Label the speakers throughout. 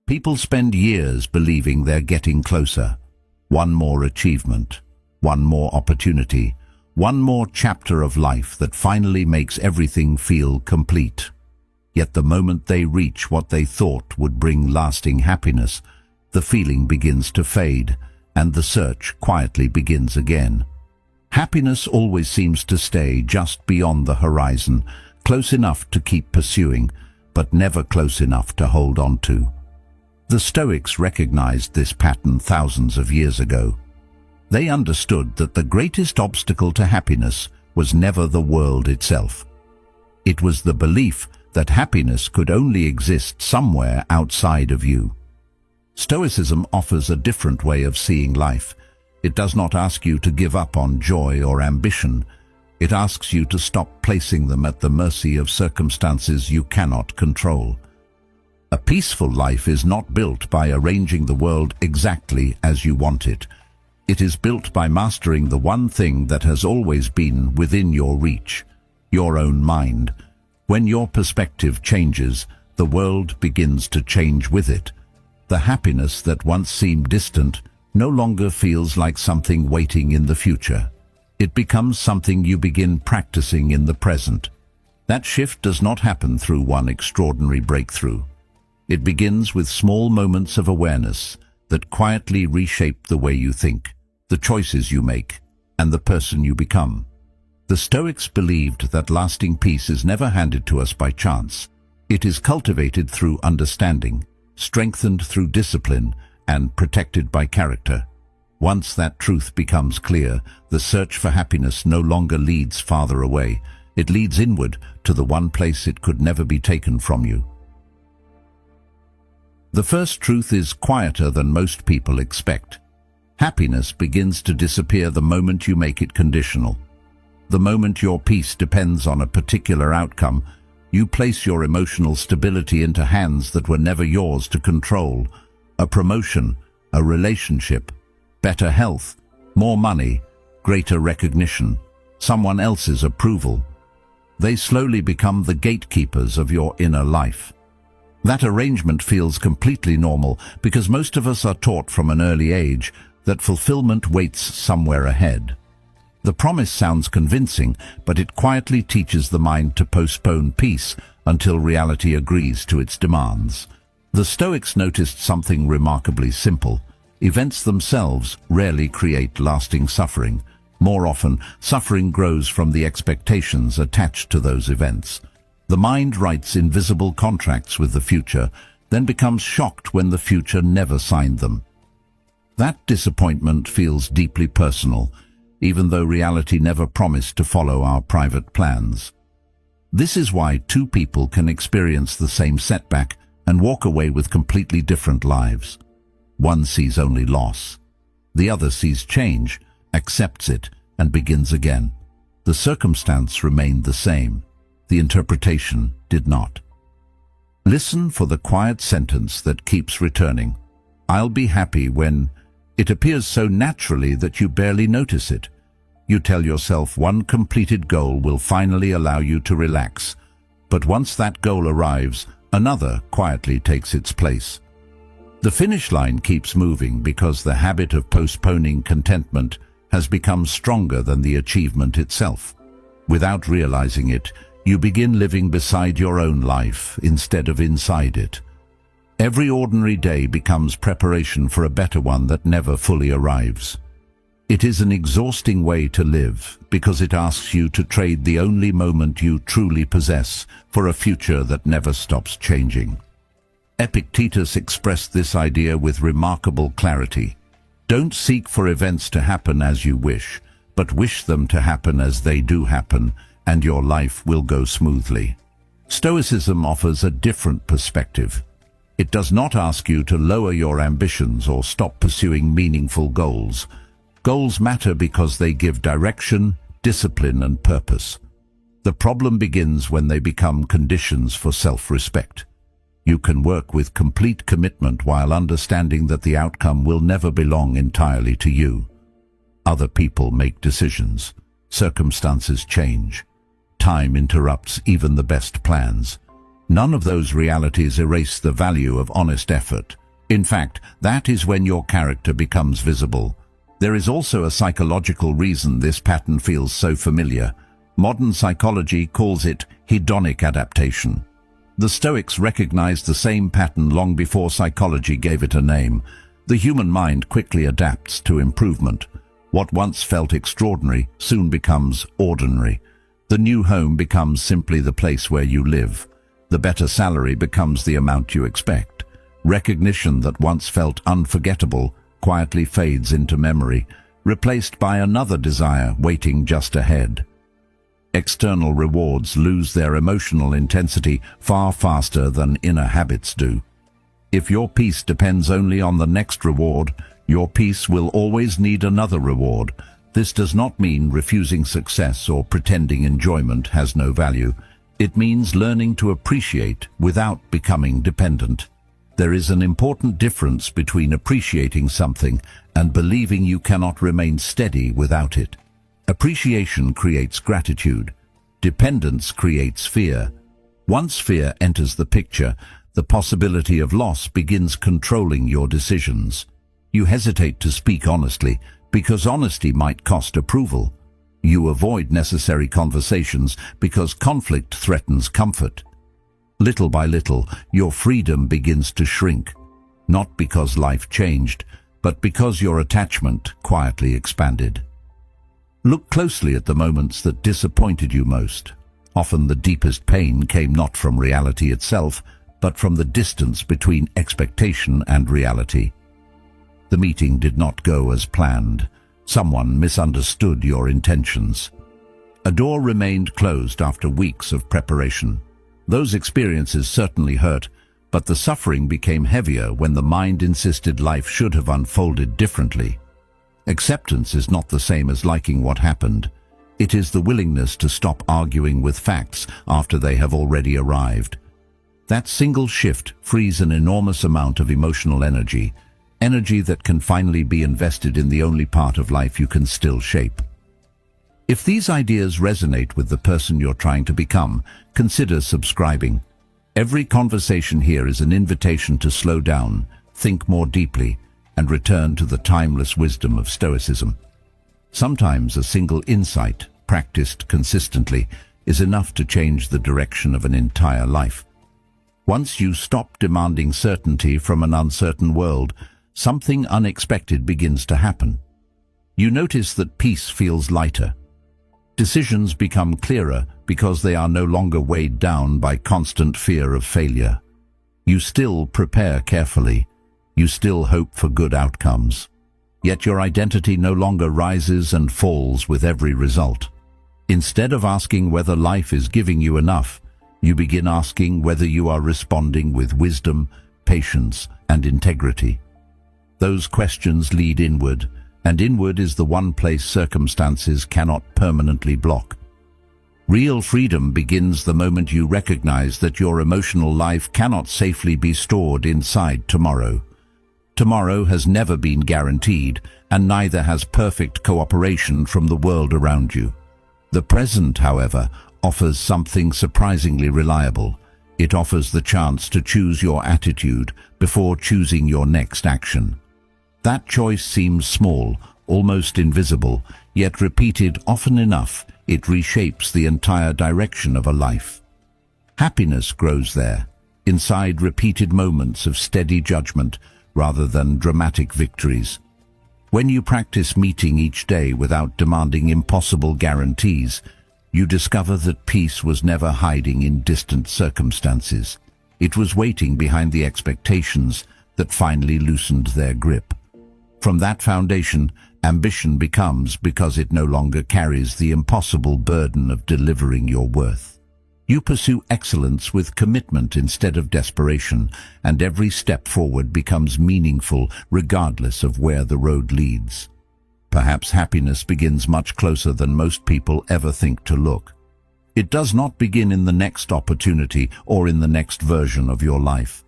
Speaker 1: People spend years believing they're getting closer. One more achievement, one more opportunity, one more chapter of life that finally makes everything feel complete. Yet the moment they reach what they thought would bring lasting happiness, the feeling begins to fade, and the search quietly begins again. Happiness always seems to stay just beyond the horizon, close enough to keep pursuing, but never close enough to hold on to. The Stoics recognized this pattern thousands of years ago. They understood that the greatest obstacle to happiness was never the world itself. It was the belief that happiness could only exist somewhere outside of you. Stoicism offers a different way of seeing life. It does not ask you to give up on joy or ambition. It asks you to stop placing them at the mercy of circumstances you cannot control. A peaceful life is not built by arranging the world exactly as you want it. It is built by mastering the one thing that has always been within your reach, your own mind. When your perspective changes, the world begins to change with it. The happiness that once seemed distant no longer feels like something waiting in the future. It becomes something you begin practicing in the present. That shift does not happen through one extraordinary breakthrough. It begins with small moments of awareness that quietly reshape the way you think, the choices you make, and the person you become. The Stoics believed that lasting peace is never handed to us by chance. It is cultivated through understanding, strengthened through discipline, and protected by character. Once that truth becomes clear, the search for happiness no longer leads farther away. It leads inward to the one place it could never be taken from you. The first truth is quieter than most people expect. Happiness begins to disappear the moment you make it conditional. The moment your peace depends on a particular outcome, you place your emotional stability into hands that were never yours to control. A promotion, a relationship, better health, more money, greater recognition, someone else's approval. They slowly become the gatekeepers of your inner life. That arrangement feels completely normal because most of us are taught from an early age that fulfillment waits somewhere ahead. The promise sounds convincing, but it quietly teaches the mind to postpone peace until reality agrees to its demands. The Stoics noticed something remarkably simple. Events themselves rarely create lasting suffering. More often, suffering grows from the expectations attached to those events. The mind writes invisible contracts with the future, then becomes shocked when the future never signed them. That disappointment feels deeply personal, even though reality never promised to follow our private plans. This is why two people can experience the same setback and walk away with completely different lives. One sees only loss. The other sees change, accepts it, and begins again. The circumstance remained the same. The interpretation did not. Listen for the quiet sentence that keeps returning. I'll be happy when. It appears so naturally that you barely notice it. You tell yourself one completed goal will finally allow you to relax. But once that goal arrives, another quietly takes its place. The finish line keeps moving because the habit of postponing contentment has become stronger than the achievement itself. Without realizing it, you begin living beside your own life instead of inside it. Every ordinary day becomes preparation for a better one that never fully arrives. It is an exhausting way to live because it asks you to trade the only moment you truly possess for a future that never stops changing. Epictetus expressed this idea with remarkable clarity. Don't seek for events to happen as you wish, but wish them to happen as they do happen, and your life will go smoothly. Stoicism offers a different perspective. It does not ask you to lower your ambitions or stop pursuing meaningful goals. Goals matter because they give direction, discipline, and purpose. The problem begins when they become conditions for self-respect. You can work with complete commitment while understanding that the outcome will never belong entirely to you. Other people make decisions. Circumstances change. Time interrupts even the best plans. None of those realities erase the value of honest effort. In fact, that is when your character becomes visible. There is also a psychological reason this pattern feels so familiar. Modern psychology calls it hedonic adaptation. The Stoics recognized the same pattern long before psychology gave it a name. The human mind quickly adapts to improvement. What once felt extraordinary soon becomes ordinary. The new home becomes simply the place where you live. The better salary becomes the amount you expect. Recognition that once felt unforgettable quietly fades into memory, replaced by another desire waiting just ahead. External rewards lose their emotional intensity far faster than inner habits do. If your peace depends only on the next reward, your peace will always need another reward. This does not mean refusing success or pretending enjoyment has no value. It means learning to appreciate without becoming dependent. There is an important difference between appreciating something and believing you cannot remain steady without it. Appreciation creates gratitude. Dependence creates fear. Once fear enters the picture, the possibility of loss begins controlling your decisions. You hesitate to speak honestly because honesty might cost approval. You avoid necessary conversations because conflict threatens comfort. Little by little, your freedom begins to shrink, not because life changed, but because your attachment quietly expanded. Look closely at the moments that disappointed you most. Often the deepest pain came not from reality itself, but from the distance between expectation and reality. The meeting did not go as planned. Someone misunderstood your intentions. A door remained closed after weeks of preparation. Those experiences certainly hurt, but the suffering became heavier when the mind insisted life should have unfolded differently. Acceptance is not the same as liking what happened. It is the willingness to stop arguing with facts after they have already arrived. That single shift frees an enormous amount of emotional energy that can finally be invested in the only part of life you can still shape. If these ideas resonate with the person you're trying to become, consider subscribing. Every conversation here is an invitation to slow down, think more deeply, and return to the timeless wisdom of Stoicism. Sometimes a single insight, practiced consistently, is enough to change the direction of an entire life. Once you stop demanding certainty from an uncertain world, something unexpected begins to happen. You notice that peace feels lighter. Decisions become clearer because they are no longer weighed down by constant fear of failure. You still prepare carefully. You still hope for good outcomes. Yet your identity no longer rises and falls with every result. Instead of asking whether life is giving you enough, you begin asking whether you are responding with wisdom, patience, and integrity. Those questions lead inward, and inward is the one place circumstances cannot permanently block. Real freedom begins the moment you recognize that your emotional life cannot safely be stored inside tomorrow. Tomorrow has never been guaranteed, and neither has perfect cooperation from the world around you. The present, however, offers something surprisingly reliable. It offers the chance to choose your attitude before choosing your next action. That choice seems small, almost invisible, yet repeated often enough, it reshapes the entire direction of a life. Happiness grows there, inside repeated moments of steady judgment rather than dramatic victories. When you practice meeting each day without demanding impossible guarantees, you discover that peace was never hiding in distant circumstances. It was waiting behind the expectations that finally loosened their grip. From that foundation, ambition becomes because it no longer carries the impossible burden of delivering your worth. You pursue excellence with commitment instead of desperation, and every step forward becomes meaningful regardless of where the road leads. Perhaps happiness begins much closer than most people ever think to look. It does not begin in the next opportunity or in the next version of your life.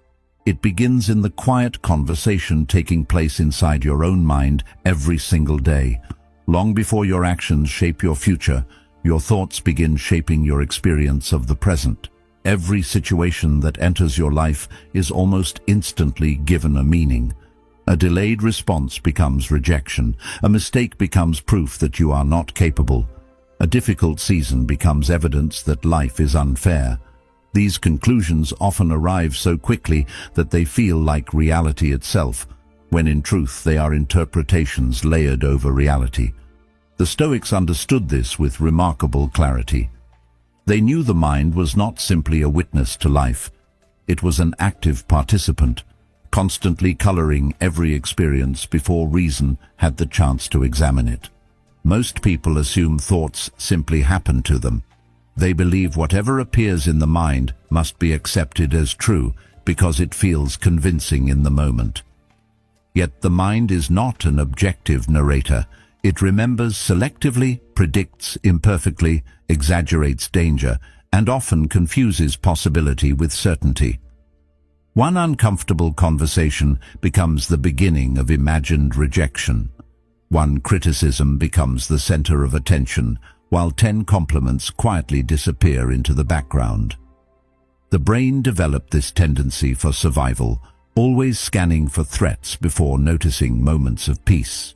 Speaker 1: It begins in the quiet conversation taking place inside your own mind every single day. Long before your actions shape your future, your thoughts begin shaping your experience of the present. Every situation that enters your life is almost instantly given a meaning. A delayed response becomes rejection. A mistake becomes proof that you are not capable. A difficult season becomes evidence that life is unfair. These conclusions often arrive so quickly that they feel like reality itself, when in truth they are interpretations layered over reality. The Stoics understood this with remarkable clarity. They knew the mind was not simply a witness to life. It was an active participant, constantly coloring every experience before reason had the chance to examine it. Most people assume thoughts simply happen to them. They believe whatever appears in the mind must be accepted as true because it feels convincing in the moment. Yet the mind is not an objective narrator. It remembers selectively, predicts imperfectly, exaggerates danger, and often confuses possibility with certainty. One uncomfortable conversation becomes the beginning of imagined rejection. One criticism becomes the center of attention, while 10 compliments quietly disappear into the background. The brain developed this tendency for survival, always scanning for threats before noticing moments of peace.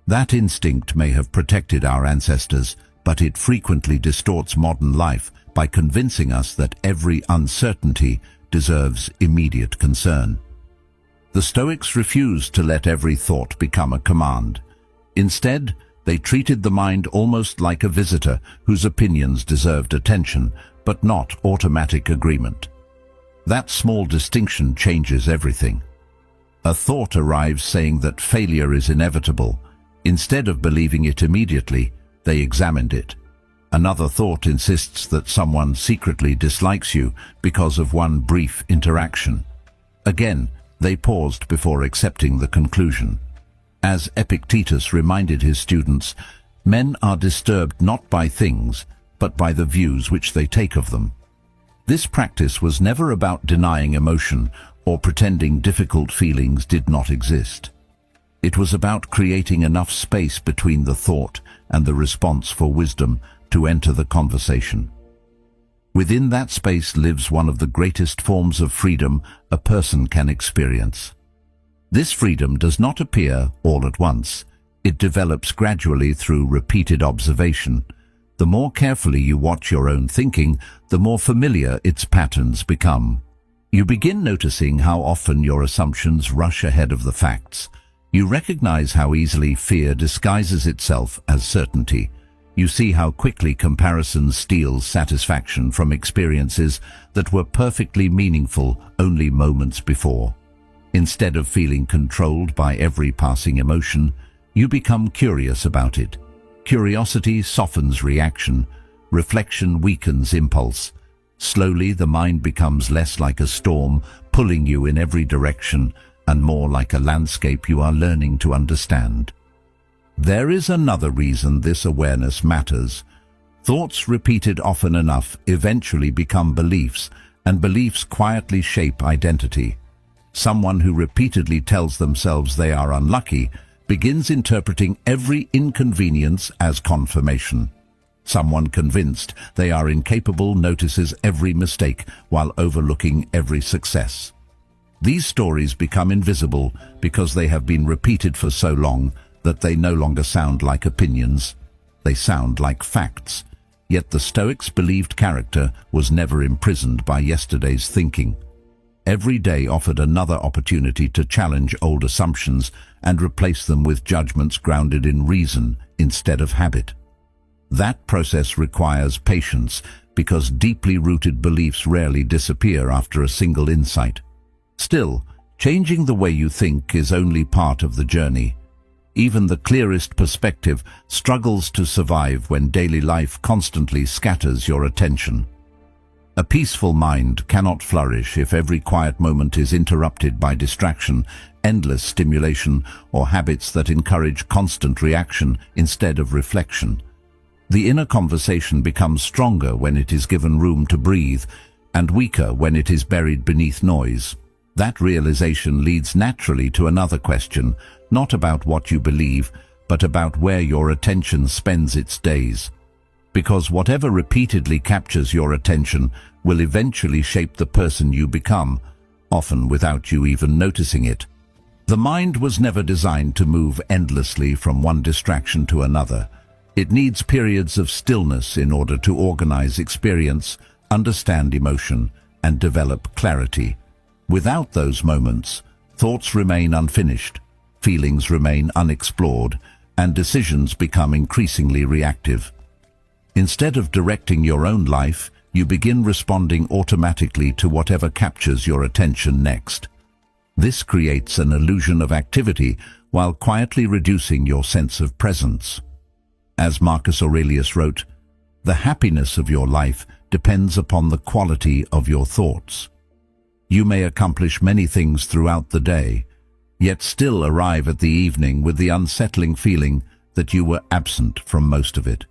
Speaker 1: That instinct may have protected our ancestors, but it frequently distorts modern life by convincing us that every uncertainty deserves immediate concern. The Stoics refused to let every thought become a command. Instead, they treated the mind almost like a visitor whose opinions deserved attention, but not automatic agreement. That small distinction changes everything. A thought arrives saying that failure is inevitable. Instead of believing it immediately, they examined it. Another thought insists that someone secretly dislikes you because of one brief interaction. Again, they paused before accepting the conclusion. As Epictetus reminded his students, men are disturbed not by things, but by the views which they take of them. This practice was never about denying emotion or pretending difficult feelings did not exist. It was about creating enough space between the thought and the response for wisdom to enter the conversation. Within that space lives one of the greatest forms of freedom a person can experience. This freedom does not appear all at once. It develops gradually through repeated observation. The more carefully you watch your own thinking, the more familiar its patterns become. You begin noticing how often your assumptions rush ahead of the facts. You recognize how easily fear disguises itself as certainty. You see how quickly comparison steals satisfaction from experiences that were perfectly meaningful only moments before. Instead of feeling controlled by every passing emotion, you become curious about it. Curiosity softens reaction. Reflection weakens impulse. Slowly, the mind becomes less like a storm, pulling you in every direction, and more like a landscape you are learning to understand. There is another reason this awareness matters. Thoughts repeated often enough eventually become beliefs, and beliefs quietly shape identity. Someone who repeatedly tells themselves they are unlucky begins interpreting every inconvenience as confirmation. Someone convinced they are incapable notices every mistake while overlooking every success. These stories become invisible because they have been repeated for so long that they no longer sound like opinions. They sound like facts. Yet the Stoics believed character was never imprisoned by yesterday's thinking. Every day offered another opportunity to challenge old assumptions and replace them with judgments grounded in reason instead of habit. That process requires patience because deeply rooted beliefs rarely disappear after a single insight. Still, changing the way you think is only part of the journey. Even the clearest perspective struggles to survive when daily life constantly scatters your attention. A peaceful mind cannot flourish if every quiet moment is interrupted by distraction, endless stimulation, or habits that encourage constant reaction instead of reflection. The inner conversation becomes stronger when it is given room to breathe, and weaker when it is buried beneath noise. That realization leads naturally to another question, not about what you believe, but about where your attention spends its days. because whatever repeatedly captures your attention will eventually shape the person you become, often without you even noticing it. The mind was never designed to move endlessly from one distraction to another. It needs periods of stillness in order to organize experience, understand emotion, and develop clarity. Without those moments, thoughts remain unfinished, feelings remain unexplored, and decisions become increasingly reactive. Instead of directing your own life, you begin responding automatically to whatever captures your attention next. This creates an illusion of activity while quietly reducing your sense of presence. As Marcus Aurelius wrote, "The happiness of your life depends upon the quality of your thoughts." You may accomplish many things throughout the day, yet still arrive at the evening with the unsettling feeling that you were absent from most of it.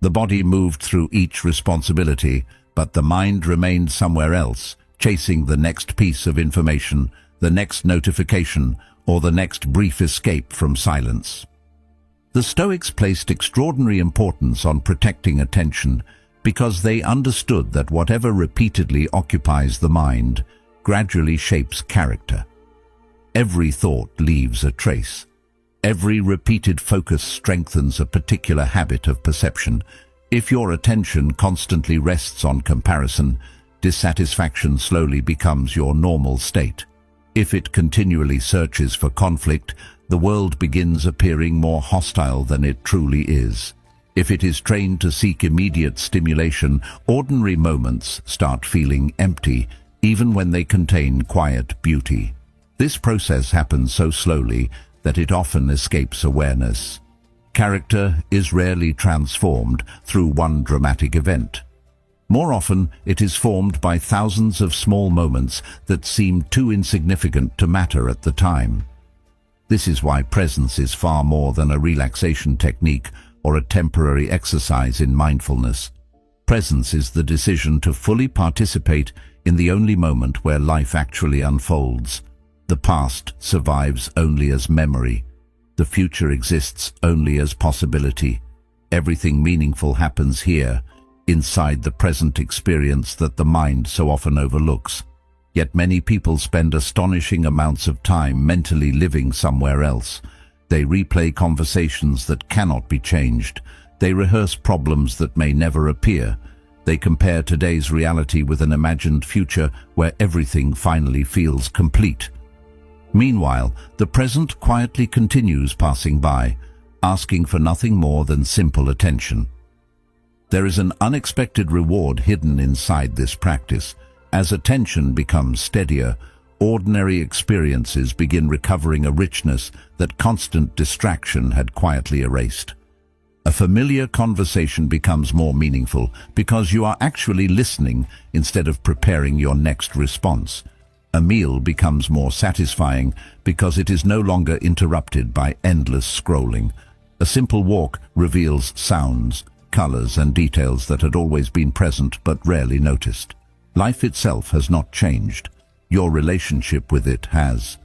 Speaker 1: The body moved through each responsibility, but the mind remained somewhere else, chasing the next piece of information, the next notification, or the next brief escape from silence. The Stoics placed extraordinary importance on protecting attention because they understood that whatever repeatedly occupies the mind gradually shapes character. Every thought leaves a trace. Every repeated focus strengthens a particular habit of perception. If your attention constantly rests on comparison, dissatisfaction slowly becomes your normal state. If it continually searches for conflict, the world begins appearing more hostile than it truly is. If it is trained to seek immediate stimulation, ordinary moments start feeling empty, even when they contain quiet beauty. This process happens so slowly that it often escapes awareness. Character is rarely transformed through one dramatic event. More often, it is formed by thousands of small moments that seem too insignificant to matter at the time. This is why presence is far more than a relaxation technique or a temporary exercise in mindfulness. Presence is the decision to fully participate in the only moment where life actually unfolds. The past survives only as memory. The future exists only as possibility. Everything meaningful happens here, inside the present experience that the mind so often overlooks. Yet many people spend astonishing amounts of time mentally living somewhere else. They replay conversations that cannot be changed. They rehearse problems that may never appear. They compare today's reality with an imagined future where everything finally feels complete. Meanwhile, the present quietly continues passing by, asking for nothing more than simple attention. There is an unexpected reward hidden inside this practice. As attention becomes steadier, ordinary experiences begin recovering a richness that constant distraction had quietly erased. A familiar conversation becomes more meaningful because you are actually listening instead of preparing your next response. A meal becomes more satisfying because it is no longer interrupted by endless scrolling. A simple walk reveals sounds, colors, and details that had always been present but rarely noticed. Life itself has not changed. Your relationship with it has.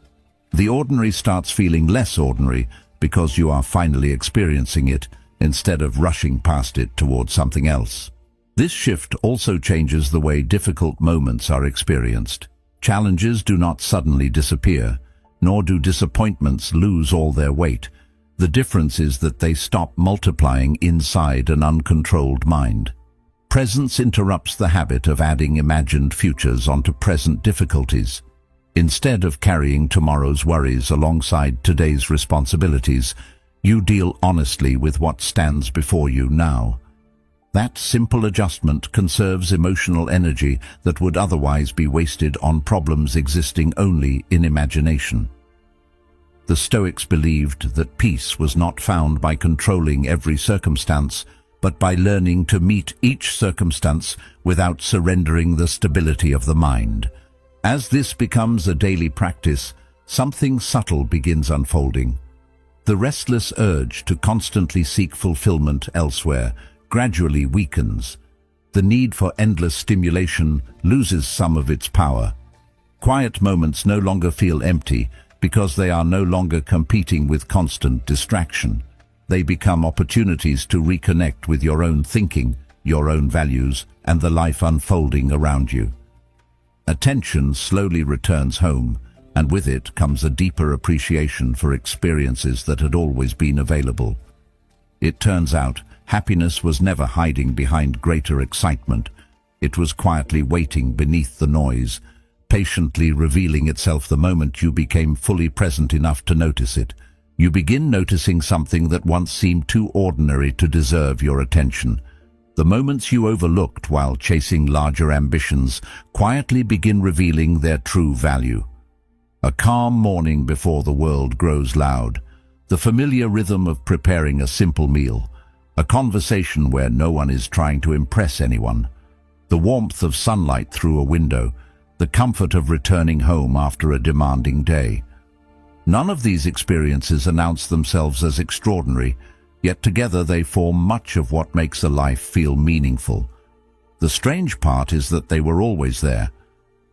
Speaker 1: The ordinary starts feeling less ordinary because you are finally experiencing it instead of rushing past it towards something else. This shift also changes the way difficult moments are experienced. Challenges do not suddenly disappear, nor do disappointments lose all their weight. The difference is that they stop multiplying inside an uncontrolled mind. Presence interrupts the habit of adding imagined futures onto present difficulties. Instead of carrying tomorrow's worries alongside today's responsibilities, you deal honestly with what stands before you now. That simple adjustment conserves emotional energy that would otherwise be wasted on problems existing only in imagination. The Stoics believed that peace was not found by controlling every circumstance, but by learning to meet each circumstance without surrendering the stability of the mind. As this becomes a daily practice, something subtle begins unfolding. The restless urge to constantly seek fulfillment elsewhere gradually weakens. The need for endless stimulation loses some of its power. Quiet moments no longer feel empty because they are no longer competing with constant distraction. They become opportunities to reconnect with your own thinking, your own values, and the life unfolding around you. Attention slowly returns home, and with it comes a deeper appreciation for experiences that had always been available. It turns out, happiness was never hiding behind greater excitement. It was quietly waiting beneath the noise, patiently revealing itself the moment you became fully present enough to notice it. You begin noticing something that once seemed too ordinary to deserve your attention. The moments you overlooked while chasing larger ambitions quietly begin revealing their true value. A calm morning before the world grows loud, the familiar rhythm of preparing a simple meal, a conversation where no one is trying to impress anyone, the warmth of sunlight through a window, the comfort of returning home after a demanding day. None of these experiences announce themselves as extraordinary, yet together they form much of what makes a life feel meaningful. The strange part is that they were always there.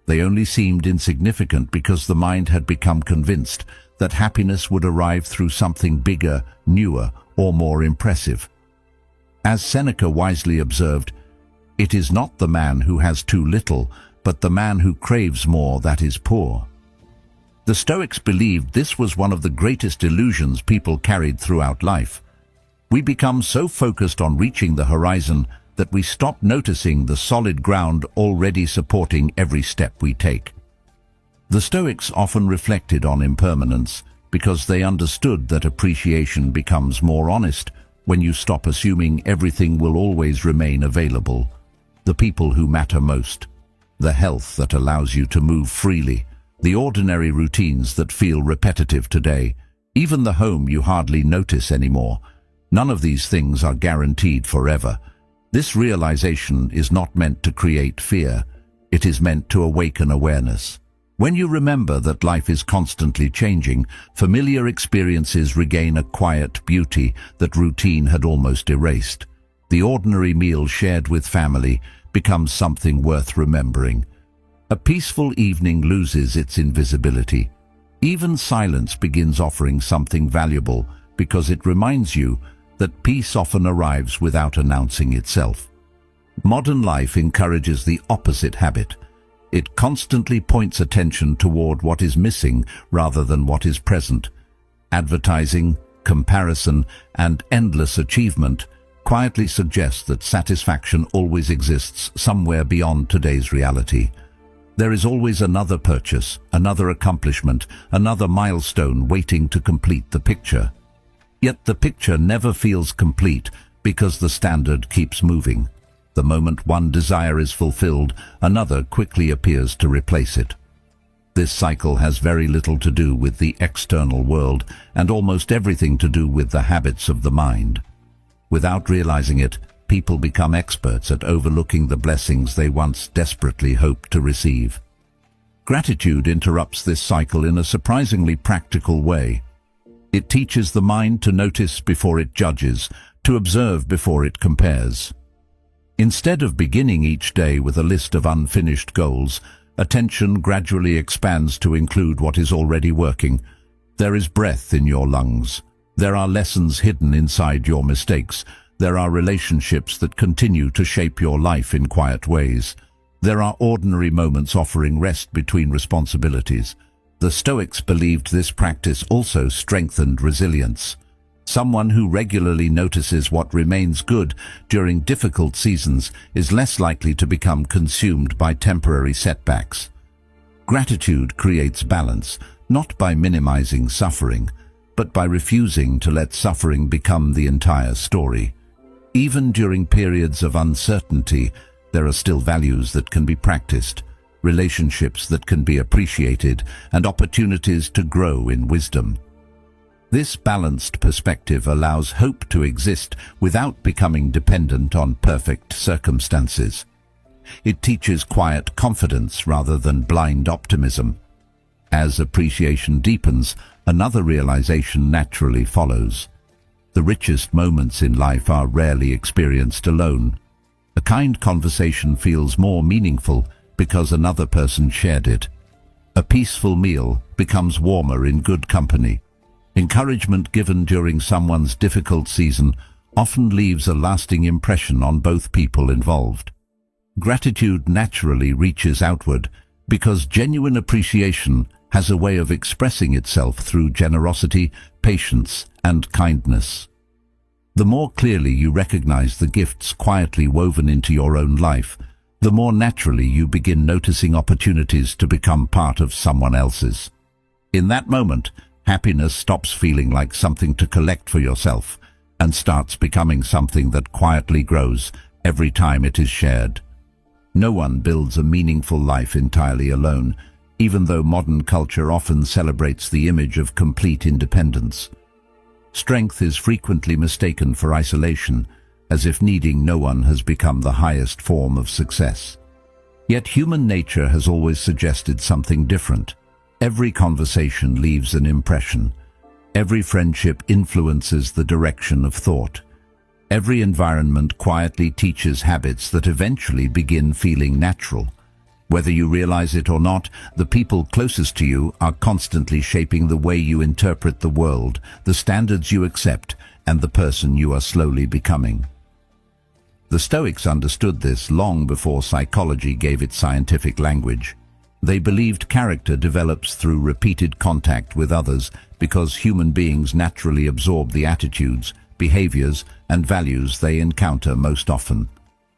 Speaker 1: They only seemed insignificant because the mind had become convinced that happiness would arrive through something bigger, newer, or more impressive. As Seneca wisely observed, "It is not the man who has too little, but the man who craves more that is poor." The Stoics believed this was one of the greatest illusions people carried throughout life. We become so focused on reaching the horizon that we stop noticing the solid ground already supporting every step we take. The Stoics often reflected on impermanence because they understood that appreciation becomes more honest when you stop assuming everything will always remain available. The people who matter most, the health that allows you to move freely, the ordinary routines that feel repetitive today, even the home you hardly notice anymore. None of these things are guaranteed forever. This realization is not meant to create fear. It is meant to awaken awareness. When you remember that life is constantly changing, familiar experiences regain a quiet beauty that routine had almost erased. The ordinary meal shared with family becomes something worth remembering. A peaceful evening loses its invisibility. Even silence begins offering something valuable because it reminds you that peace often arrives without announcing itself. Modern life encourages the opposite habit. It constantly points attention toward what is missing rather than what is present. Advertising, comparison, and endless achievement quietly suggest that satisfaction always exists somewhere beyond today's reality. There is always another purchase, another accomplishment, another milestone waiting to complete the picture. Yet the picture never feels complete because the standard keeps moving. The moment one desire is fulfilled, another quickly appears to replace it. This cycle has very little to do with the external world and almost everything to do with the habits of the mind. Without realizing it, people become experts at overlooking the blessings they once desperately hoped to receive. Gratitude interrupts this cycle in a surprisingly practical way. It teaches the mind to notice before it judges, to observe before it compares. Instead of beginning each day with a list of unfinished goals, attention gradually expands to include what is already working. There is breath in your lungs. There are lessons hidden inside your mistakes. There are relationships that continue to shape your life in quiet ways. There are ordinary moments offering rest between responsibilities. The Stoics believed this practice also strengthened resilience. Someone who regularly notices what remains good during difficult seasons is less likely to become consumed by temporary setbacks. Gratitude creates balance, not by minimizing suffering, but by refusing to let suffering become the entire story. Even during periods of uncertainty, there are still values that can be practiced, relationships that can be appreciated, and opportunities to grow in wisdom. This balanced perspective allows hope to exist without becoming dependent on perfect circumstances. It teaches quiet confidence rather than blind optimism. As appreciation deepens, another realization naturally follows. The richest moments in life are rarely experienced alone. A kind conversation feels more meaningful because another person shared it. A peaceful meal becomes warmer in good company. Encouragement given during someone's difficult season often leaves a lasting impression on both people involved. Gratitude naturally reaches outward because genuine appreciation has a way of expressing itself through generosity, patience, and kindness. The more clearly you recognize the gifts quietly woven into your own life, the more naturally you begin noticing opportunities to become part of someone else's. In that moment, happiness stops feeling like something to collect for yourself and starts becoming something that quietly grows every time it is shared. No one builds a meaningful life entirely alone, even though modern culture often celebrates the image of complete independence. Strength is frequently mistaken for isolation, as if needing no one has become the highest form of success. Yet human nature has always suggested something different. Every conversation leaves an impression. Every friendship influences the direction of thought. Every environment quietly teaches habits that eventually begin feeling natural. Whether you realize it or not, the people closest to you are constantly shaping the way you interpret the world, the standards you accept, and the person you are slowly becoming. The Stoics understood this long before psychology gave it scientific language. They believed character develops through repeated contact with others because human beings naturally absorb the attitudes, behaviors, and values they encounter most often.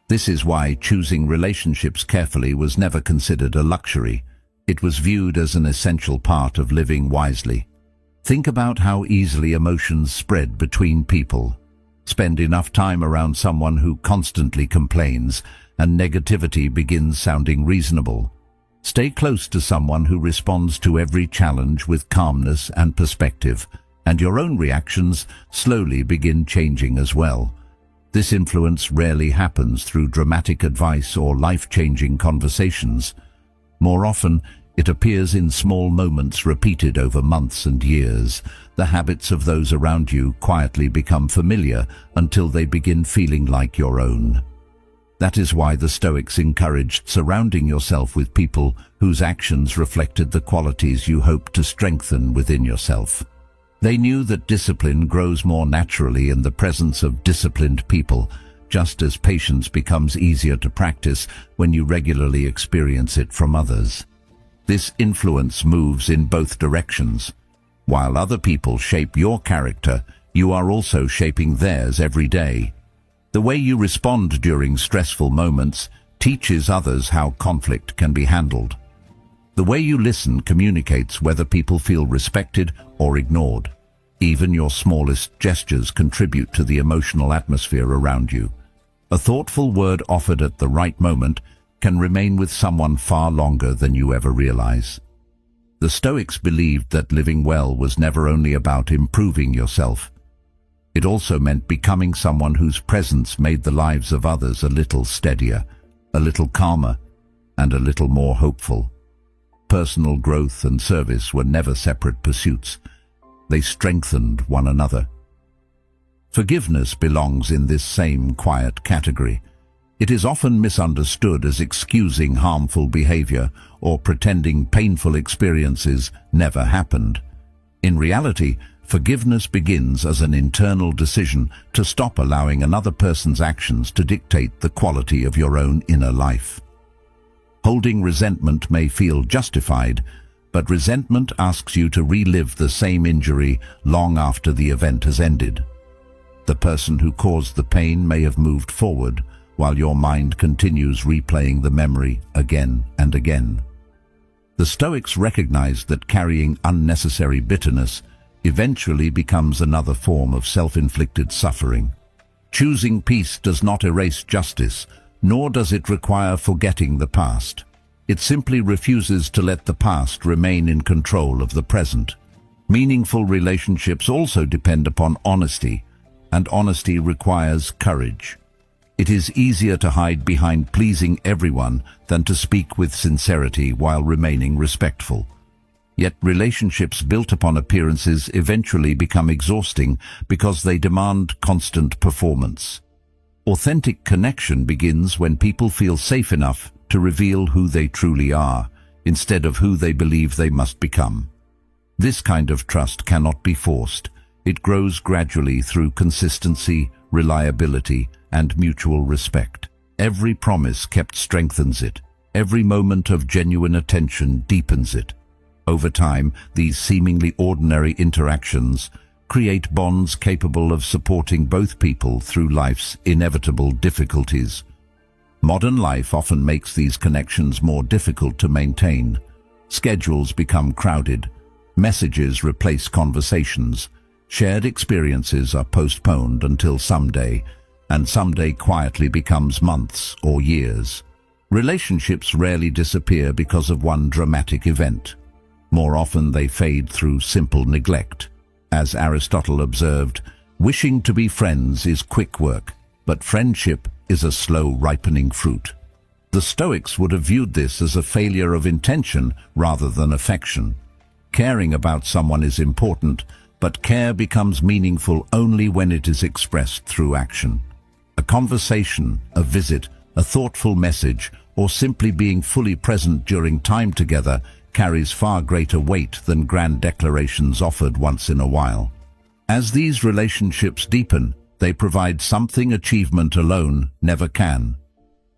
Speaker 1: This is why choosing relationships carefully was never considered a luxury. It was viewed as an essential part of living wisely. Think about how easily emotions spread between people. Spend enough time around someone who constantly complains, and negativity begins sounding reasonable. Stay close to someone who responds to every challenge with calmness and perspective, and your own reactions slowly begin changing as well. This influence rarely happens through dramatic advice or life-changing conversations. More often, it appears in small moments repeated over months and years. The habits of those around you quietly become familiar until they begin feeling like your own. That is why the Stoics encouraged surrounding yourself with people whose actions reflected the qualities you hope to strengthen within yourself. They knew that discipline grows more naturally in the presence of disciplined people, just as patience becomes easier to practice when you regularly experience it from others. This influence moves in both directions. While other people shape your character, you are also shaping theirs every day. The way you respond during stressful moments teaches others how conflict can be handled. The way you listen communicates whether people feel respected or ignored. Even your smallest gestures contribute to the emotional atmosphere around you. A thoughtful word offered at the right moment can remain with someone far longer than you ever realize. The Stoics believed that living well was never only about improving yourself. It also meant becoming someone whose presence made the lives of others a little steadier, a little calmer, and a little more hopeful. Personal growth and service were never separate pursuits. They strengthened one another. Forgiveness belongs in this same quiet category. It is often misunderstood as excusing harmful behavior or pretending painful experiences never happened. In reality, forgiveness begins as an internal decision to stop allowing another person's actions to dictate the quality of your own inner life. Holding resentment may feel justified, but resentment asks you to relive the same injury long after the event has ended. The person who caused the pain may have moved forward, while your mind continues replaying the memory again and again. The Stoics recognized that carrying unnecessary bitterness eventually becomes another form of self-inflicted suffering. Choosing peace does not erase justice, nor does it require forgetting the past. It simply refuses to let the past remain in control of the present. Meaningful relationships also depend upon honesty, and honesty requires courage. It is easier to hide behind pleasing everyone than to speak with sincerity while remaining respectful. Yet relationships built upon appearances eventually become exhausting because they demand constant performance. Authentic connection begins when people feel safe enough to reveal who they truly are, instead of who they believe they must become. This kind of trust cannot be forced. It grows gradually through consistency, reliability, and mutual respect. Every promise kept strengthens it. Every moment of genuine attention deepens it. Over time, these seemingly ordinary interactions create bonds capable of supporting both people through life's inevitable difficulties. Modern life often makes these connections more difficult to maintain. Schedules become crowded, messages replace conversations, shared experiences are postponed until someday, and someday quietly becomes months or years. Relationships rarely disappear because of one dramatic event. More often they fade through simple neglect. As Aristotle observed, wishing to be friends is quick work, but friendship is a slow ripening fruit. The Stoics would have viewed this as a failure of intention rather than affection. Caring about someone is important, but care becomes meaningful only when it is expressed through action. A conversation, a visit, a thoughtful message, or simply being fully present during time together carries far greater weight than grand declarations offered once in a while. As these relationships deepen, they provide something achievement alone never can.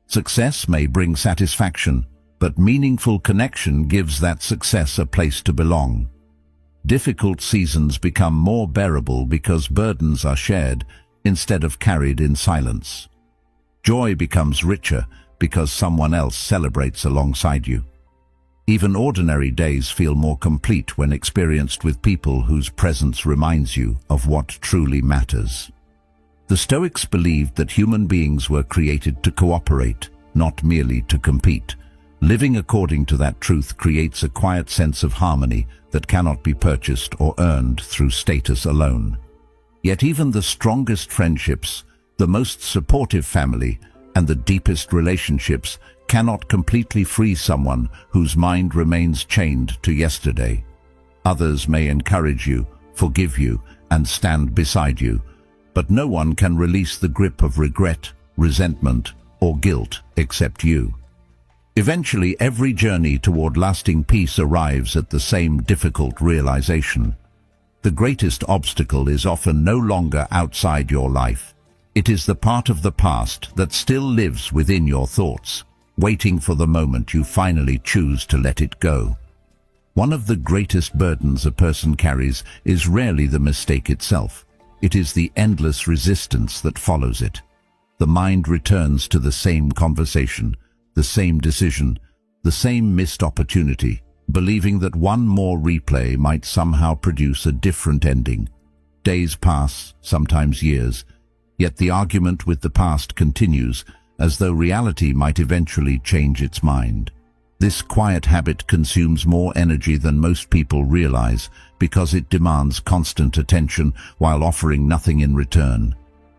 Speaker 1: Success may bring satisfaction, but meaningful connection gives that success a place to belong. Difficult seasons become more bearable because burdens are shared instead of carried in silence. Joy becomes richer because someone else celebrates alongside you. Even ordinary days feel more complete when experienced with people whose presence reminds you of what truly matters. The Stoics believed that human beings were created to cooperate, not merely to compete. Living according to that truth creates a quiet sense of harmony that cannot be purchased or earned through status alone. Yet even the strongest friendships, the most supportive family, and the deepest relationships cannot completely free someone whose mind remains chained to yesterday. Others may encourage you, forgive you, and stand beside you, but no one can release the grip of regret, resentment, or guilt except you. Eventually, every journey toward lasting peace arrives at the same difficult realization. The greatest obstacle is often no longer outside your life. It is the part of the past that still lives within your thoughts, waiting for the moment you finally choose to let it go. One of the greatest burdens a person carries is rarely the mistake itself. It is the endless resistance that follows it. The mind returns to the same conversation, the same decision, the same missed opportunity, believing that one more replay might somehow produce a different ending. Days pass, sometimes years, yet the argument with the past continues, as though reality might eventually change its mind. This quiet habit consumes more energy than most people realize because it demands constant attention while offering nothing in return.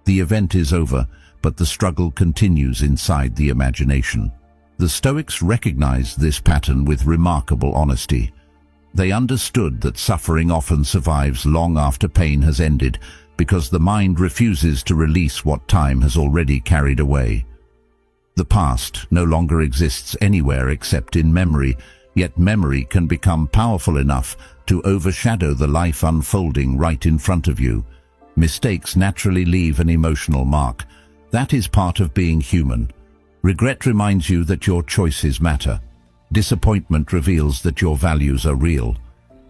Speaker 1: The event is over, but the struggle continues inside the imagination. The Stoics recognized this pattern with remarkable honesty. They understood that suffering often survives long after pain has ended because the mind refuses to release what time has already carried away. The past no longer exists anywhere except in memory, yet memory can become powerful enough to overshadow the life unfolding right in front of you. Mistakes naturally leave an emotional mark. That is part of being human. Regret reminds you that your choices matter. Disappointment reveals that your values are real.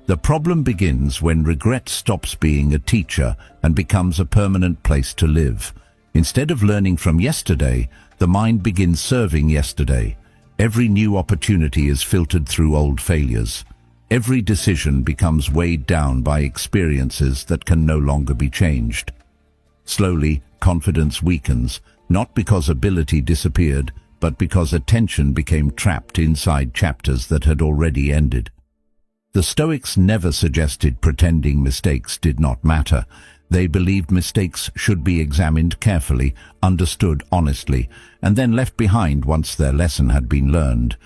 Speaker 1: The problem begins when regret stops being a teacher and becomes a permanent place to live. Instead of learning from yesterday, the mind begins serving yesterday. Every new opportunity is filtered through old failures. Every decision becomes weighed down by experiences that can no longer be changed. Slowly, confidence weakens, not because ability disappeared, but because attention became trapped inside chapters that had already ended. The Stoics never suggested pretending mistakes did not matter. They believed mistakes should be examined carefully, understood honestly, and then left behind once their lesson had been learned.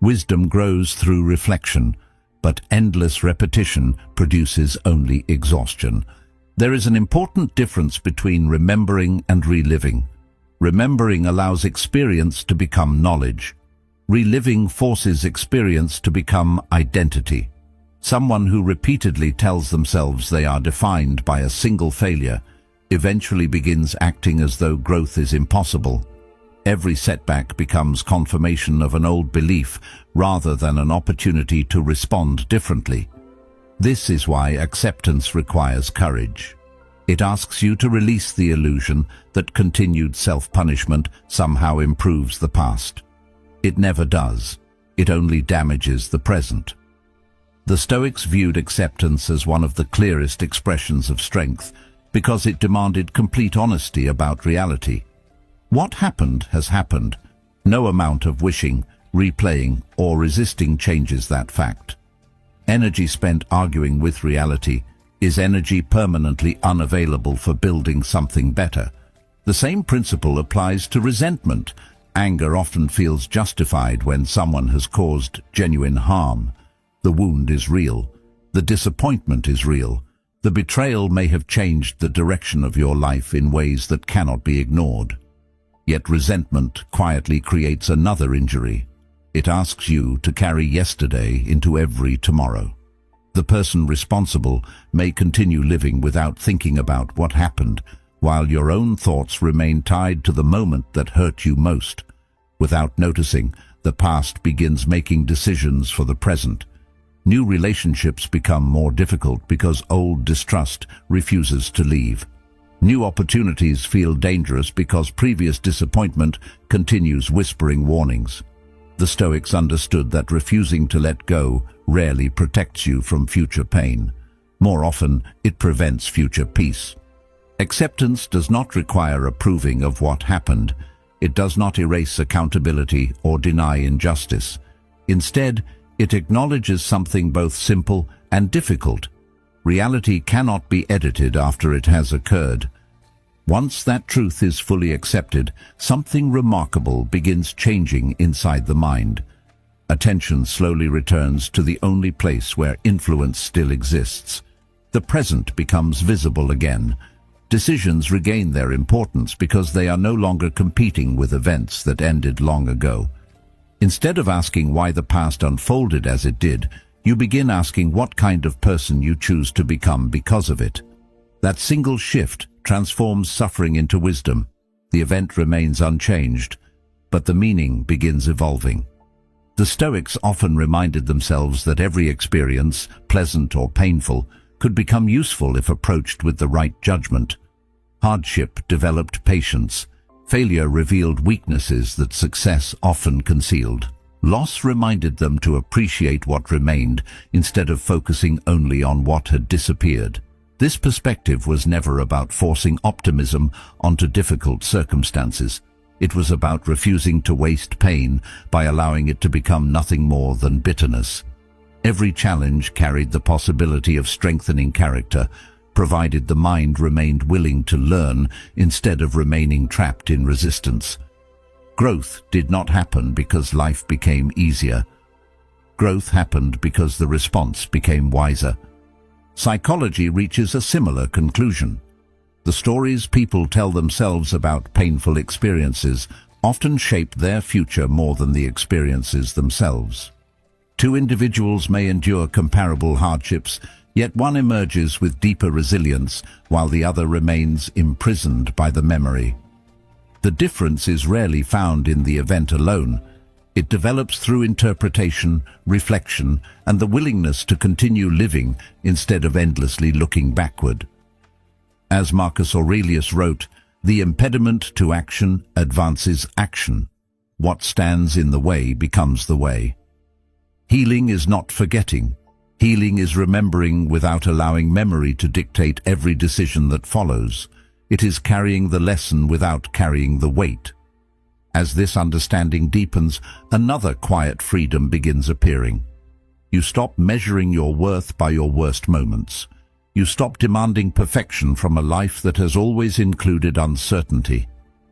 Speaker 1: Wisdom grows through reflection, but endless repetition produces only exhaustion. There is an important difference between remembering and reliving. Remembering allows experience to become knowledge. Reliving forces experience to become identity. Someone who repeatedly tells themselves they are defined by a single failure eventually begins acting as though growth is impossible. Every setback becomes confirmation of an old belief rather than an opportunity to respond differently. This is why acceptance requires courage. It asks you to release the illusion that continued self-punishment somehow improves the past. It never does. It only damages the present. The Stoics viewed acceptance as one of the clearest expressions of strength because it demanded complete honesty about reality. What happened has happened. No amount of wishing, replaying, or resisting changes that fact. Energy spent arguing with reality is energy permanently unavailable for building something better. The same principle applies to resentment. Anger often feels justified when someone has caused genuine harm. The wound is real. The disappointment is real. The betrayal may have changed the direction of your life in ways that cannot be ignored. Yet resentment quietly creates another injury. It asks you to carry yesterday into every tomorrow. The person responsible may continue living without thinking about what happened, while your own thoughts remain tied to the moment that hurt you most. Without noticing, the past begins making decisions for the present. New relationships become more difficult because old distrust refuses to leave. New opportunities feel dangerous because previous disappointment continues whispering warnings. The Stoics understood that refusing to let go rarely protects you from future pain. More often, it prevents future peace. Acceptance does not require approving of what happened. It does not erase accountability or deny injustice. Instead, it acknowledges something both simple and difficult. Reality cannot be edited after it has occurred. Once that truth is fully accepted, something remarkable begins changing inside the mind. Attention slowly returns to the only place where influence still exists. The present becomes visible again. Decisions regain their importance because they are no longer competing with events that ended long ago. Instead of asking why the past unfolded as it did, you begin asking what kind of person you choose to become because of it. That single shift transforms suffering into wisdom. The event remains unchanged, but the meaning begins evolving. The Stoics often reminded themselves that every experience, pleasant or painful, could become useful if approached with the right judgment. Hardship developed patience. Failure revealed weaknesses that success often concealed. Loss reminded them to appreciate what remained instead of focusing only on what had disappeared. This perspective was never about forcing optimism onto difficult circumstances. It was about refusing to waste pain by allowing it to become nothing more than bitterness. Every challenge carried the possibility of strengthening character, provided the mind remained willing to learn instead of remaining trapped in resistance. Growth did not happen because life became easier. Growth happened because the response became wiser. Psychology reaches a similar conclusion. The stories people tell themselves about painful experiences often shape their future more than the experiences themselves. Two individuals may endure comparable hardships, yet one emerges with deeper resilience while the other remains imprisoned by the memory. The difference is rarely found in the event alone. It develops through interpretation, reflection, and the willingness to continue living instead of endlessly looking backward. As Marcus Aurelius wrote, "The impediment to action advances action. What stands in the way becomes the way." Healing is not forgetting. Healing is remembering without allowing memory to dictate every decision that follows. It is carrying the lesson without carrying the weight. As this understanding deepens, another quiet freedom begins appearing. You stop measuring your worth by your worst moments. You stop demanding perfection from a life that has always included uncertainty.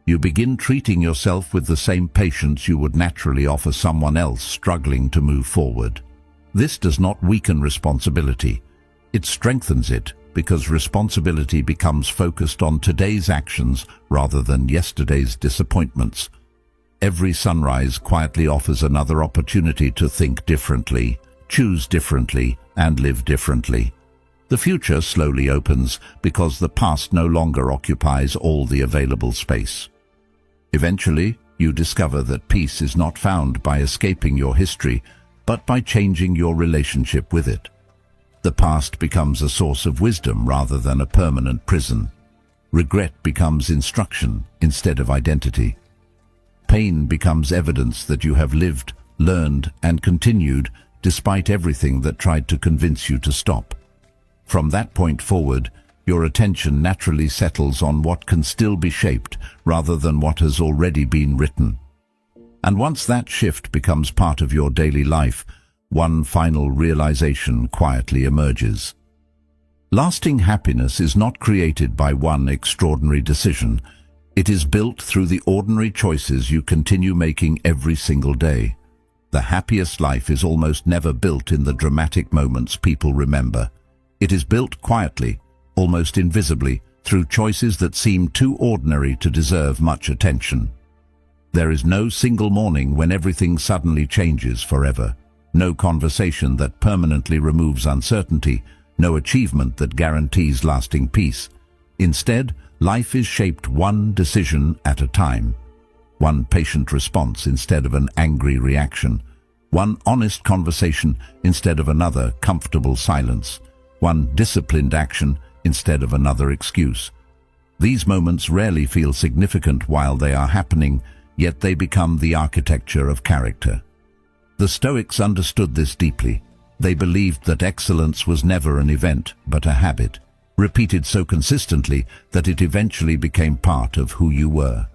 Speaker 1: You begin treating yourself with the same patience you would naturally offer someone else struggling to move forward. This does not weaken responsibility. It strengthens it because responsibility becomes focused on today's actions rather than yesterday's disappointments. Every sunrise quietly offers another opportunity to think differently, choose differently, and live differently. The future slowly opens because the past no longer occupies all the available space. Eventually, you discover that peace is not found by escaping your history, but by changing your relationship with it. The past becomes a source of wisdom rather than a permanent prison. Regret becomes instruction instead of identity. Pain becomes evidence that you have lived, learned, and continued despite everything that tried to convince you to stop. From that point forward, your attention naturally settles on what can still be shaped rather than what has already been written. And once that shift becomes part of your daily life, one final realization quietly emerges. Lasting happiness is not created by one extraordinary decision. It is built through the ordinary choices you continue making every single day. The happiest life is almost never built in the dramatic moments people remember. It is built quietly, almost invisibly, through choices that seem too ordinary to deserve much attention. There is no single morning when everything suddenly changes forever. No conversation that permanently removes uncertainty, no achievement that guarantees lasting peace. Instead, life is shaped one decision at a time. One patient response instead of an angry reaction. One honest conversation instead of another comfortable silence. One disciplined action instead of another excuse. These moments rarely feel significant while they are happening, yet they become the architecture of character. The Stoics understood this deeply. They believed that excellence was never an event, but a habit, repeated so consistently that it eventually became part of who you were.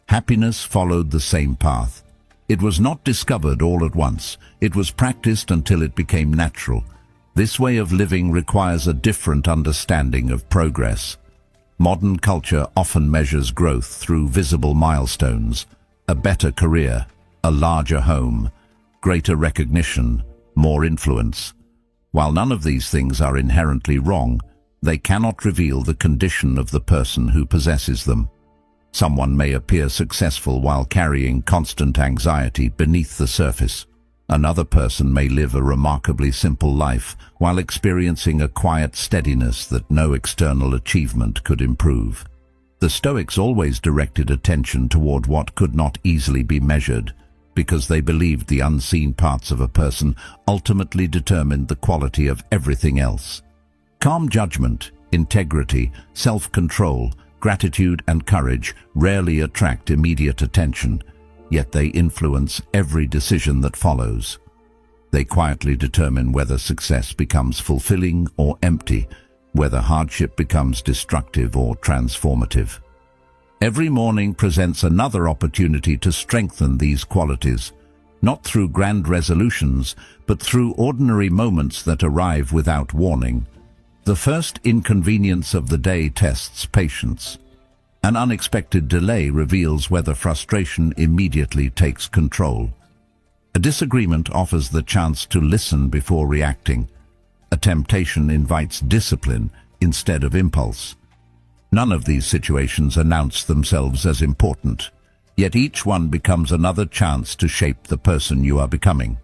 Speaker 1: Happiness followed the same path. It was not discovered all at once. It was practiced until it became natural. This way of living requires a different understanding of progress. Modern culture often measures growth through visible milestones: a better career, a larger home, greater recognition, more influence. While none of these things are inherently wrong, they cannot reveal the condition of the person who possesses them. Someone may appear successful while carrying constant anxiety beneath the surface. Another person may live a remarkably simple life while experiencing a quiet steadiness that no external achievement could improve. The Stoics always directed attention toward what could not easily be measured, because they believed the unseen parts of a person ultimately determined the quality of everything else. Calm judgment, integrity, self-control, gratitude, and courage rarely attract immediate attention, yet they influence every decision that follows. They quietly determine whether success becomes fulfilling or empty, whether hardship becomes destructive or transformative. Every morning presents another opportunity to strengthen these qualities, not through grand resolutions, but through ordinary moments that arrive without warning. The first inconvenience of the day tests patience. An unexpected delay reveals whether frustration immediately takes control. A disagreement offers the chance to listen before reacting. A temptation invites discipline instead of impulse. None of these situations announce themselves as important, yet each one becomes another chance to shape the person you are becoming.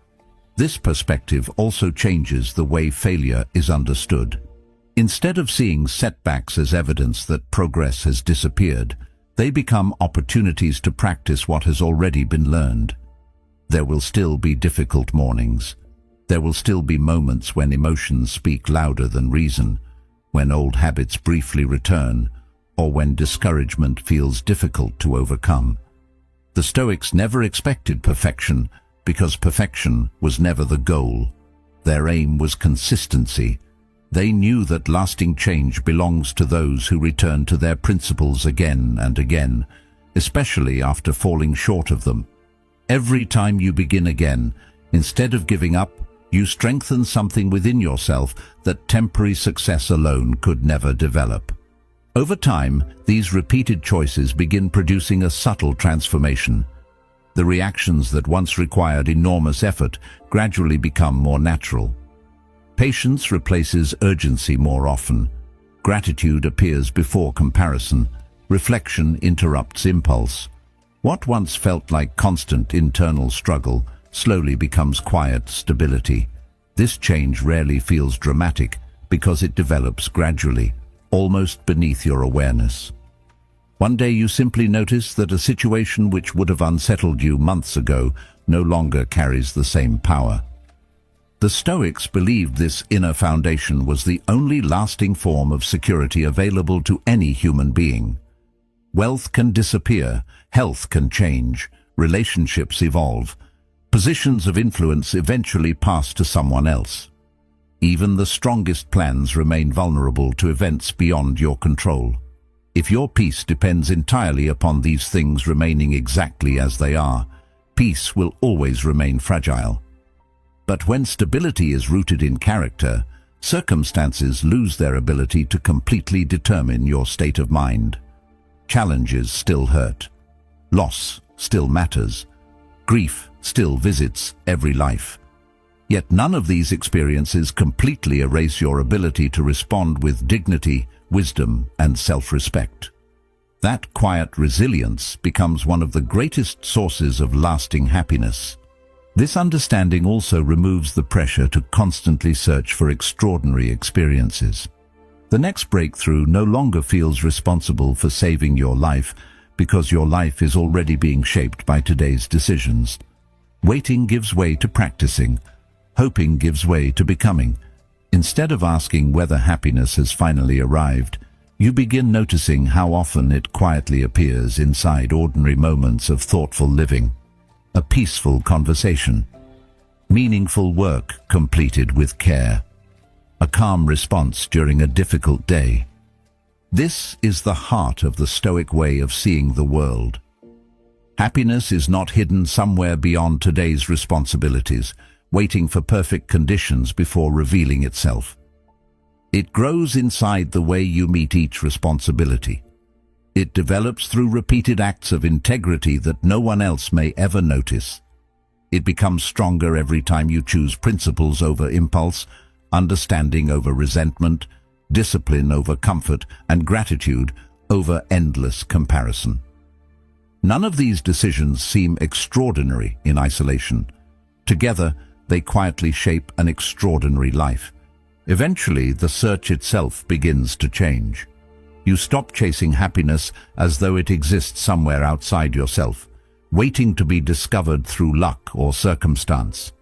Speaker 1: This perspective also changes the way failure is understood. Instead of seeing setbacks as evidence that progress has disappeared, they become opportunities to practice what has already been learned. There will still be difficult mornings. There will still be moments when emotions speak louder than reason, when old habits briefly return, or when discouragement feels difficult to overcome. The Stoics never expected perfection because perfection was never the goal. Their aim was consistency. They knew that lasting change belongs to those who return to their principles again and again, especially after falling short of them. Every time you begin again, instead of giving up, you strengthen something within yourself that temporary success alone could never develop. Over time, these repeated choices begin producing a subtle transformation. The reactions that once required enormous effort gradually become more natural. Patience replaces urgency more often. Gratitude appears before comparison. Reflection interrupts impulse. What once felt like constant internal struggle slowly becomes quiet stability. This change rarely feels dramatic because it develops gradually, almost beneath your awareness. One day you simply notice that a situation which would have unsettled you months ago no longer carries the same power. The Stoics believed this inner foundation was the only lasting form of security available to any human being. Wealth can disappear, health can change, relationships evolve, positions of influence eventually pass to someone else. Even the strongest plans remain vulnerable to events beyond your control. If your peace depends entirely upon these things remaining exactly as they are, peace will always remain fragile. But when stability is rooted in character, circumstances lose their ability to completely determine your state of mind. Challenges still hurt. Loss still matters. Grief still visits every life. Yet none of these experiences completely erase your ability to respond with dignity, wisdom, and self-respect. That quiet resilience becomes one of the greatest sources of lasting happiness. This understanding also removes the pressure to constantly search for extraordinary experiences. The next breakthrough no longer feels responsible for saving your life because your life is already being shaped by today's decisions. Waiting gives way to practicing. Hoping gives way to becoming. Instead of asking whether happiness has finally arrived, you begin noticing how often it quietly appears inside ordinary moments of thoughtful living. A peaceful conversation, meaningful work completed with care, a calm response during a difficult day. This is the heart of the Stoic way of seeing the world. Happiness is not hidden somewhere beyond today's responsibilities, waiting for perfect conditions before revealing itself. It grows inside the way you meet each responsibility. It develops through repeated acts of integrity that no one else may ever notice. It becomes stronger every time you choose principles over impulse, understanding over resentment, discipline over comfort, and gratitude over endless comparison. None of these decisions seem extraordinary in isolation. Together, they quietly shape an extraordinary life. Eventually, the search itself begins to change. You stop chasing happiness as though it exists somewhere outside yourself, waiting to be discovered through luck or circumstance.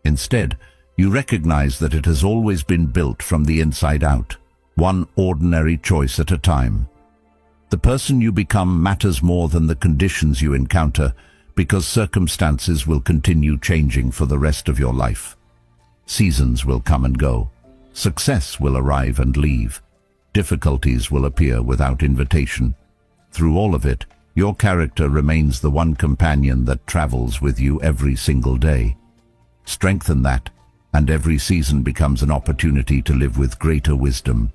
Speaker 1: Instead, you recognize that it has always been built from the inside out, one ordinary choice at a time. The person you become matters more than the conditions you encounter, because circumstances will continue changing for the rest of your life. Seasons will come and go. Success will arrive and leave. Difficulties will appear without invitation. Through all of it, your character remains the one companion that travels with you every single day. Strengthen that, and every season becomes an opportunity to live with greater wisdom,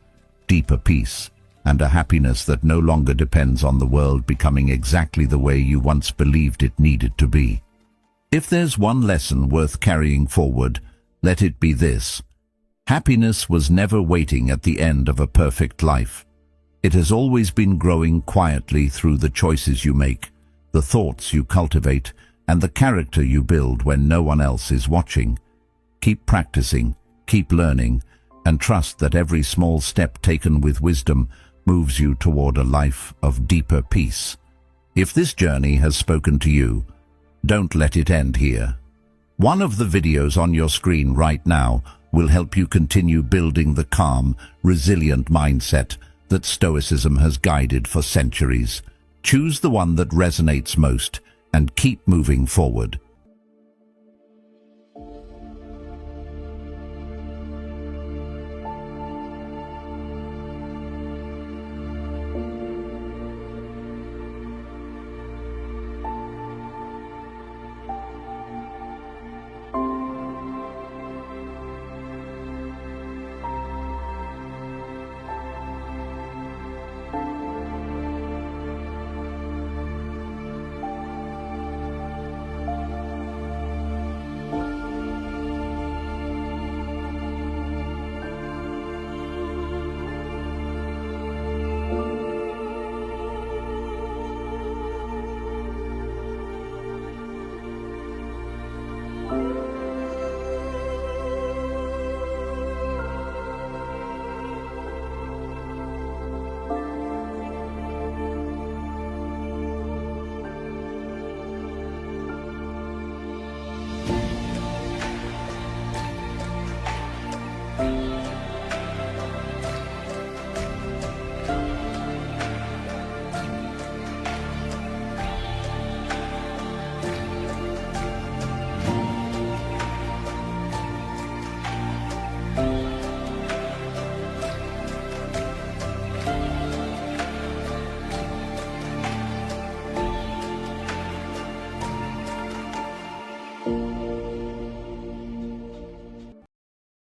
Speaker 1: deeper peace, and a happiness that no longer depends on the world becoming exactly the way you once believed it needed to be. If there's one lesson worth carrying forward, let it be this. Happiness was never waiting at the end of a perfect life. It has always been growing quietly through the choices you make, the thoughts you cultivate, and the character you build when no one else is watching. Keep practicing, keep learning, and trust that every small step taken with wisdom moves you toward a life of deeper peace. If this journey has spoken to you, don't let it end here. One of the videos on your screen right now will help you continue building the calm, resilient mindset that Stoicism has guided for centuries. Choose the one that resonates most and keep moving forward.